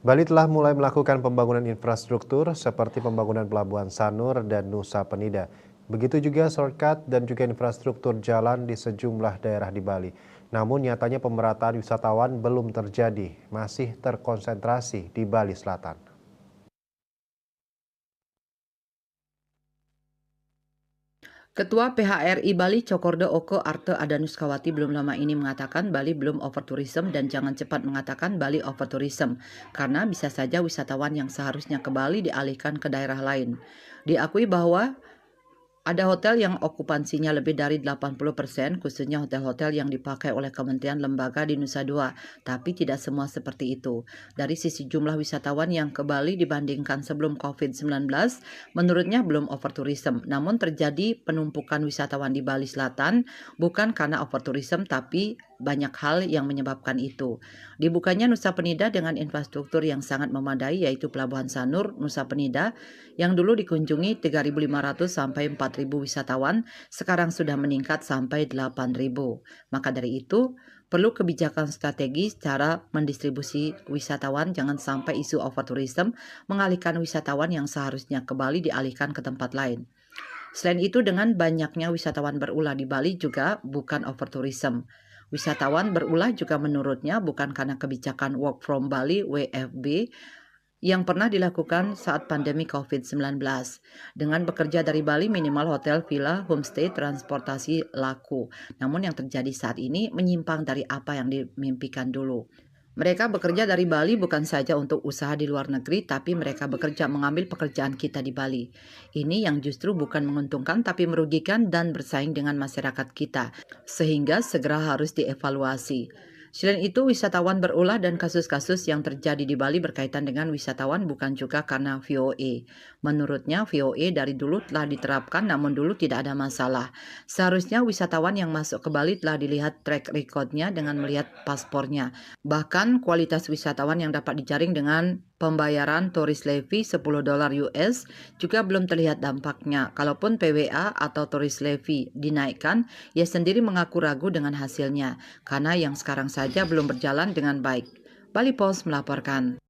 Bali telah mulai melakukan pembangunan infrastruktur seperti pembangunan Pelabuhan Sanur dan Nusa Penida. Begitu juga shortcut dan juga infrastruktur jalan di sejumlah daerah di Bali. Namun nyatanya pemerataan wisatawan belum terjadi, masih terkonsentrasi di Bali Selatan. Ketua PHRI Bali Cokordo Oko Arte Adanuskawati belum lama ini mengatakan Bali belum overtourism dan jangan cepat mengatakan Bali overtourism karena bisa saja wisatawan yang seharusnya ke Bali dialihkan ke daerah lain. Diakui bahwa ada hotel yang okupansinya lebih dari 80%, khususnya hotel-hotel yang dipakai oleh kementerian lembaga di Nusa Dua, tapi tidak semua seperti itu. Dari sisi jumlah wisatawan yang ke Bali dibandingkan sebelum COVID-19, menurutnya belum overtourism. Namun terjadi penumpukan wisatawan di Bali Selatan bukan karena overtourism, tapi banyak hal yang menyebabkan itu. Dibukanya Nusa Penida dengan infrastruktur yang sangat memadai yaitu Pelabuhan Sanur, Nusa Penida, yang dulu dikunjungi 3.500 sampai 4.000 wisatawan, sekarang sudah meningkat sampai 8.000. Maka dari itu, perlu kebijakan strategis cara mendistribusi wisatawan, jangan sampai isu overtourism mengalihkan wisatawan yang seharusnya ke Bali dialihkan ke tempat lain. Selain itu, dengan banyaknya wisatawan berulah di Bali juga bukan overtourism. Wisatawan berulah juga menurutnya bukan karena kebijakan Work from Bali (WFB) yang pernah dilakukan saat pandemi COVID-19. Dengan bekerja dari Bali, minimal hotel, villa, homestay, transportasi laku. Namun yang terjadi saat ini menyimpang dari apa yang dimimpikan dulu. Mereka bekerja dari Bali bukan saja untuk usaha di luar negeri, tapi mereka bekerja mengambil pekerjaan kita di Bali. Ini yang justru bukan menguntungkan tapi merugikan dan bersaing dengan masyarakat kita, sehingga segera harus dievaluasi. Selain itu, wisatawan berulah dan kasus-kasus yang terjadi di Bali berkaitan dengan wisatawan bukan juga karena VOA. Menurutnya, VOA dari dulu telah diterapkan namun dulu tidak ada masalah. Seharusnya wisatawan yang masuk ke Bali telah dilihat track record-nya dengan melihat paspornya. Bahkan kualitas wisatawan yang dapat dijaring dengan pembayaran tourist levy $10 US juga belum terlihat dampaknya. Kalaupun PWA atau tourist levy dinaikkan, ia sendiri mengaku ragu dengan hasilnya, karena yang sekarang saja belum berjalan dengan baik. Bali Post melaporkan.